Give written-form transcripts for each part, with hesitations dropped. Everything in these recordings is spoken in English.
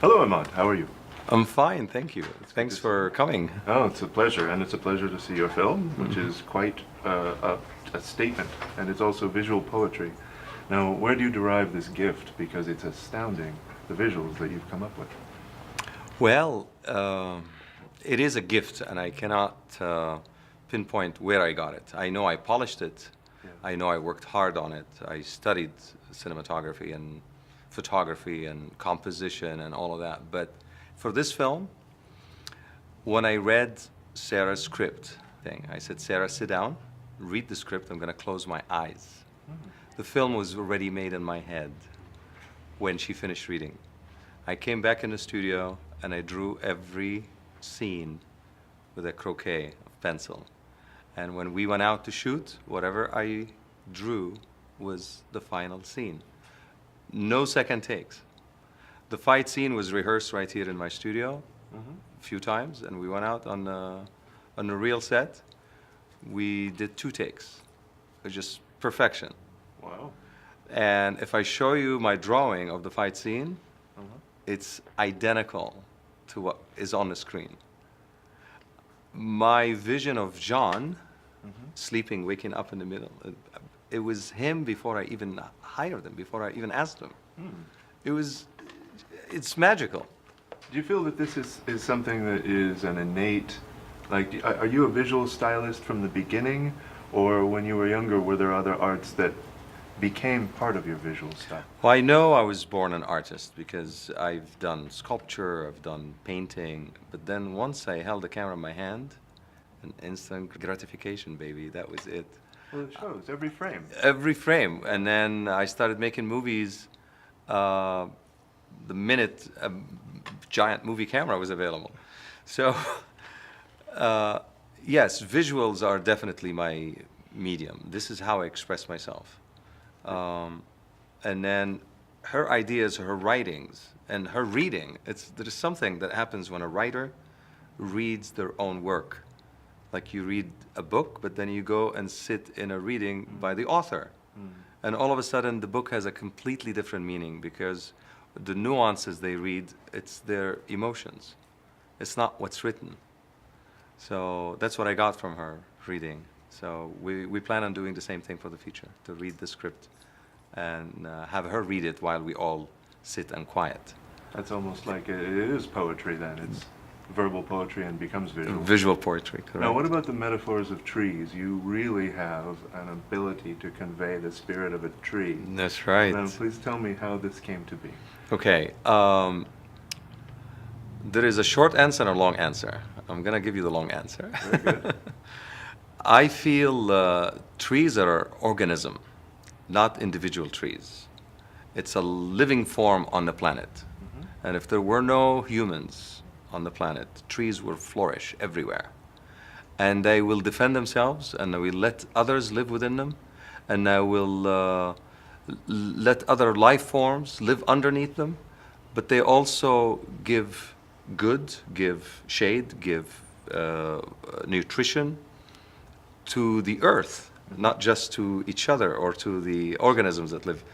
Hello, Emad. How are you? I'm fine, thank you. Thanks for coming. Oh, it's a pleasure, and it's a pleasure to see your film, which is quite a statement, and it's also visual poetry. Now, where do you derive this gift? Because it's astounding, the visuals that you've come up with. Well, it is a gift, and I cannot pinpoint where I got it. I know I polished it. Yeah. I know I worked hard on it. I studied cinematography and photography and composition and all of that. But for this film, when I read Sarah's script thing, I said, Sarah, sit down, read the script. I'm going to close my eyes. The film was already made in my head when she finished reading. I came back in the studio and I drew every scene with a croquet of pencil. And when we went out to shoot, whatever I drew was the final scene. No second takes. The fight scene was rehearsed right here in my studio a few times, and we went out on a real set. We did 2 takes. It was just perfection. Wow. And if I show you my drawing of the fight scene, it's identical to what is on the screen. My vision of John sleeping, waking up in the middle, it was him before I even hired him, before I even asked him. It's magical. Do you feel that this is something that is an innate, like, are you a visual stylist from the beginning, or when you were younger, were there other arts that became part of your visual style? Well, I know I was born an artist because I've done sculpture, I've done painting, but then once I held the camera in my hand, an instant gratification, baby, that was it. Well, it shows every frame. Every frame. And then I started making movies the minute a giant movie camera was available. So, yes, visuals are definitely my medium. This is how I express myself. And then her ideas, her writings, and her reading, there's something that happens when a writer reads their own work. Like you read a book, but then you go and sit in a reading by the author. And all of a sudden, the book has a completely different meaning because the nuances they read, it's their emotions. It's not what's written. So that's what I got from her reading. So we plan on doing the same thing for the future, to read the script and have her read it while we all sit and quiet. That's almost like it is poetry then. It's verbal poetry and becomes visual. Visual poetry, correct. Now, what about the metaphors of trees? You really have an ability to convey the spirit of a tree. That's right. Now, please tell me how this came to be. Okay. There is a short answer and a long answer. I'm going to give you the long answer. Very good. I feel trees are an organism, not individual trees. It's a living form on the planet. And if there were no humans on the planet, trees will flourish everywhere. And they will defend themselves, and they will let others live within them, and they will let other life forms live underneath them. But they also give good, give shade, give nutrition to the earth, not just to each other or to the organisms that live.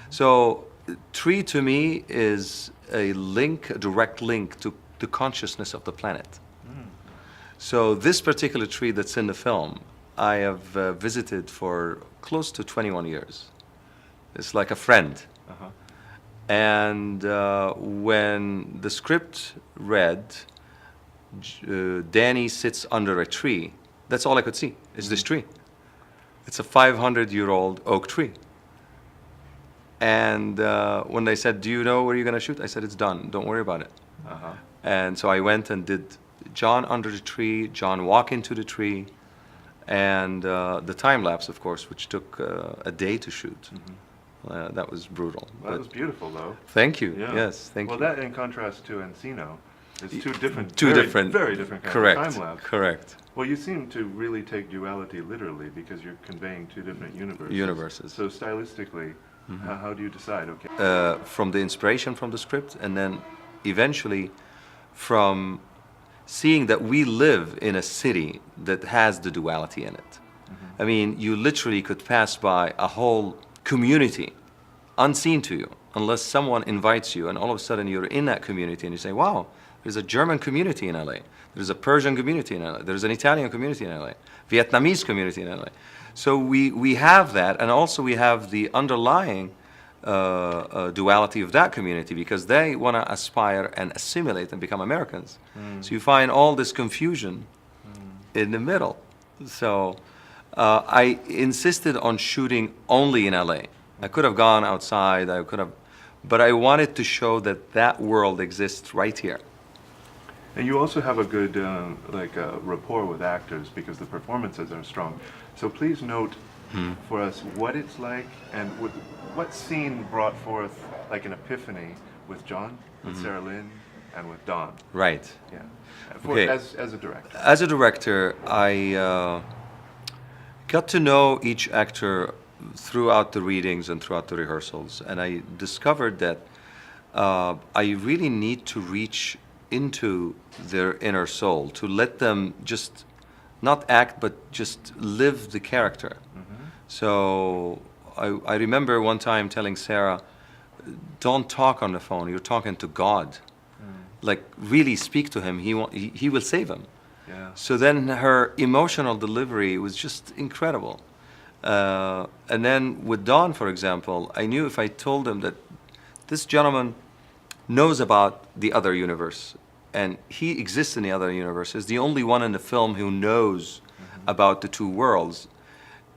So tree to me is a link, a direct link to the consciousness of the planet. So this particular tree that's in the film, I have visited for close to 21 years. It's like a friend. And when the script read, Danny sits under a tree, that's all I could see, is this tree. It's a 500-year-old oak tree. And when they said, do you know where you're going to shoot? I said, it's done. Don't worry about it. And so I went and did John under the tree, John walk into the tree, and the time lapse, of course, which took a day to shoot. That was brutal. Well, that was beautiful, though. Thank you. Yeah. Yes, thank you. Well, that in contrast to Encino, it's two different, very different kinds correct, of time lapse. Correct. Well, you seem to really take duality literally because you're conveying 2 different universes. Universes. So stylistically, how do you decide? Okay. From the inspiration from the script, and then eventually from seeing that we live in a city that has the duality in it. I mean, you literally could pass by a whole community unseen to you unless someone invites you and all of a sudden you're in that community and you say, wow, there's a German community in LA, there's a Persian community in LA, there's an Italian community in LA, Vietnamese community in LA. So we have that, and also we have the underlying duality of that community, because they want to aspire and assimilate and become Americans. So you find all this confusion in the middle. So I insisted on shooting only in LA. I could have gone outside, I could have, but I wanted to show that that world exists right here. And you also have a good rapport with actors because the performances are strong. So please note for us what it's like and what scene brought forth like an epiphany with John, with Sarah Lynn, and with Don. Right. Yeah. Okay. As a director. As a director, I got to know each actor throughout the readings and throughout the rehearsals, and I discovered that I really need to reach into their inner soul, to let them just not act but just live the character. So I remember one time telling Sarah, don't talk on the phone, you're talking to God. Like, really speak to him, he will save him. Yeah. So then her emotional delivery was just incredible. And then with Don, for example, I knew if I told him that this gentleman knows about the other universe, and he exists in the other universe, is the only one in the film who knows about the two worlds,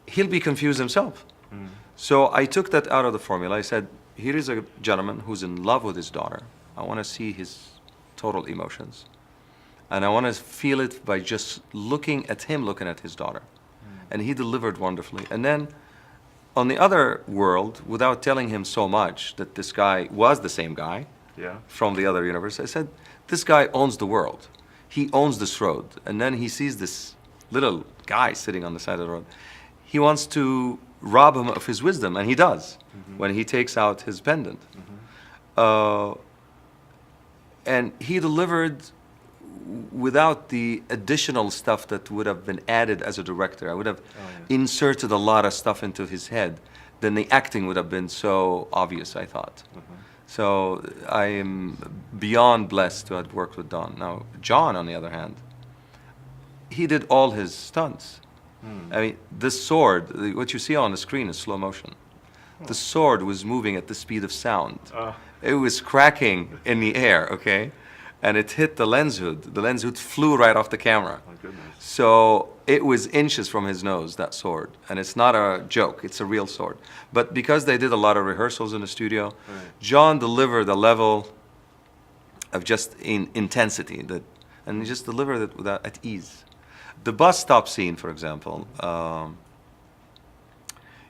he'll be confused himself. So I took that out of the formula. I said, here is a gentleman who's in love with his daughter. I want to see his total emotions. And I want to feel it by just looking at him, looking at his daughter. And he delivered wonderfully. And then on the other world, without telling him so much that this guy was the same guy from the other universe, I said, this guy owns the world. He owns this road. And then he sees this little guy sitting on the side of the road. He wants to rob him of his wisdom, and he does when he takes out his pendant. And he delivered without the additional stuff that would have been added as a director. I would have inserted a lot of stuff into his head. Then the acting would have been so obvious, I thought. So I am beyond blessed to have worked with Don. Now, John, on the other hand, he did all his stunts. I mean, this sword, what you see on the screen is slow motion. The sword was moving at the speed of sound. It was cracking in the air, okay? And it hit the lens hood. The lens hood flew right off the camera. Oh, goodness. So it was inches from his nose, that sword. And it's not a joke, it's a real sword. But because they did a lot of rehearsals in the studio, John delivered a level of just intensity, and he just delivered it at ease. The bus stop scene, for example,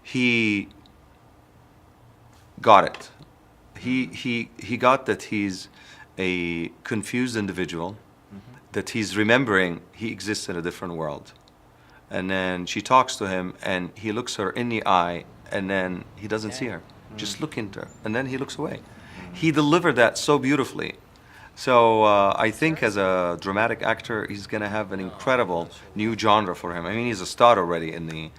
he got it. He got that he's a confused individual, that he's remembering he exists in a different world. And then she talks to him, and he looks her in the eye, and then he doesn't see her. Just look into her, and then he looks away. He delivered that so beautifully. So I think as a dramatic actor, he's going to have an incredible new genre for him. I mean, he's a star already in the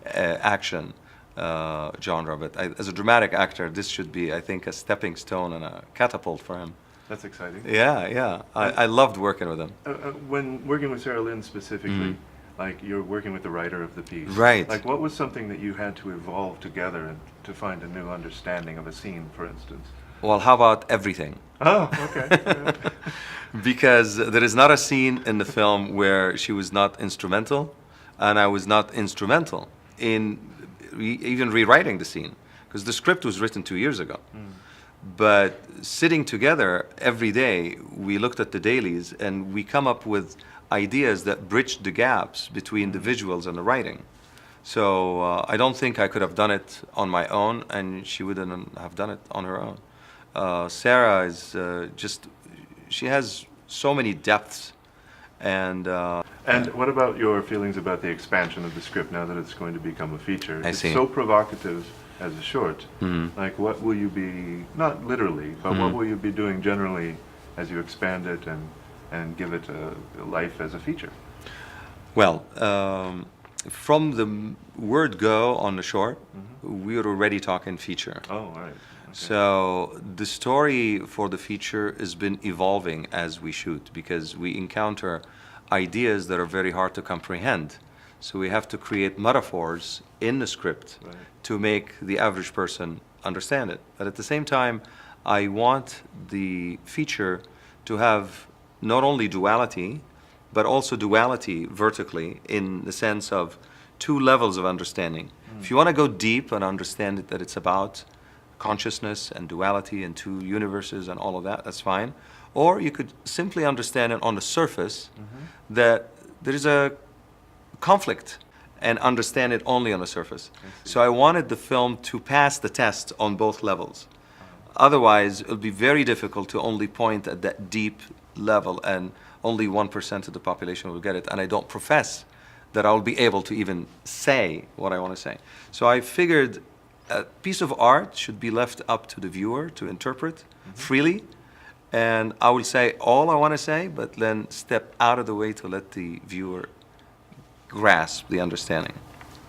action genre, but as a dramatic actor, this should be, I think, a stepping stone and a catapult for him. That's exciting. Yeah. I loved working with him. When working with Sarah Lynn specifically, like you're working with the writer of the piece. Right. Like what was something that you had to evolve together and to find a new understanding of a scene, for instance? Well, how about everything? Oh, okay. Because there is not a scene in the film where she was not instrumental, and I was not instrumental in even rewriting the scene, because the script was written 2 years ago. But sitting together every day, we looked at the dailies and we come up with ideas that bridged the gaps between the visuals and the writing. So I don't think I could have done it on my own, and she wouldn't have done it on her own. Sarah is she has so many depths. And what about your feelings about the expansion of the script now that it's going to become a feature? I see. It's so provocative as a short. Like what will you be, not literally, but what will you be doing generally as you expand it and give it a life as a feature? Well, from the word go on the short, we were already talking feature. Oh, all right. So the story for the feature has been evolving as we shoot because we encounter ideas that are very hard to comprehend. So we have to create metaphors in the script Right. to make the average person understand it. But at the same time, I want the feature to have not only duality, but also duality vertically in the sense of two levels of understanding. If you want to go deep and understand it, that it's about consciousness and duality and two universes and all of that, that's fine. Or you could simply understand it on the surface that there is a conflict and understand it only on the surface. So I wanted the film to pass the test on both levels. Otherwise, it'll be very difficult to only point at that deep level and only 1% of the population will get it. And I don't profess that I'll be able to even say what I want to say. So I figured a piece of art should be left up to the viewer to interpret freely. And I will say all I want to say, but then step out of the way to let the viewer grasp the understanding.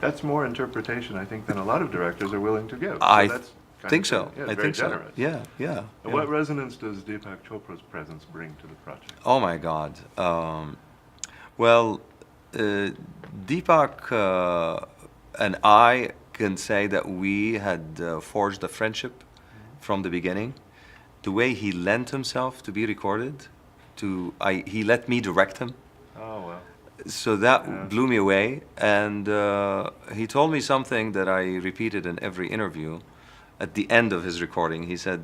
That's more interpretation, I think, than a lot of directors are willing to give. So I that's kind think of, so. yeah, I very think so. generous. Yeah, yeah. And what resonance does Deepak Chopra's presence bring to the project? Oh my God. Deepak and I can say that we had forged a friendship from the beginning. The way he lent himself to be recorded, he let me direct him. Oh, wow. So that Yeah. blew me away. And he told me something that I repeated in every interview. At the end of his recording, he said,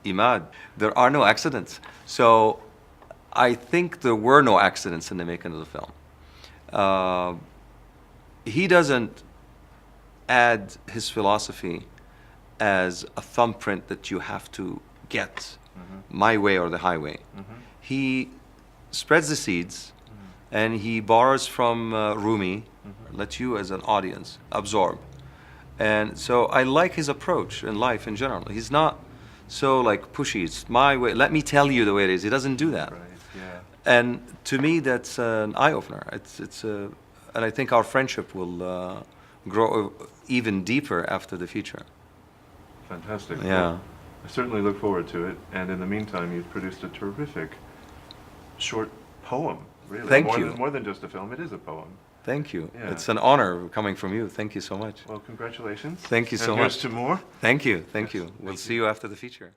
Emad, there are no accidents. So I think there were no accidents in the making of the film. He doesn't add his philosophy as a thumbprint that you have to get my way or the highway. He spreads the seeds and he borrows from Rumi, lets you as an audience absorb. And so I like his approach in life in general. He's not so like pushy, it's my way, let me tell you the way it is. He doesn't do that. Right, yeah. And to me, that's an eye-opener. And I think our friendship will grow even deeper after the feature. Fantastic. Yeah. Well, I certainly look forward to it. And in the meantime, you've produced a terrific short poem, really. Thank more you. More than just a film, it is a poem. Thank you. Yeah. It's an honor coming from you. Thank you so much. Well, congratulations. Thank you so and here's much. to more. Thank you. Thank Yes, you. We'll thank see you. you after the feature.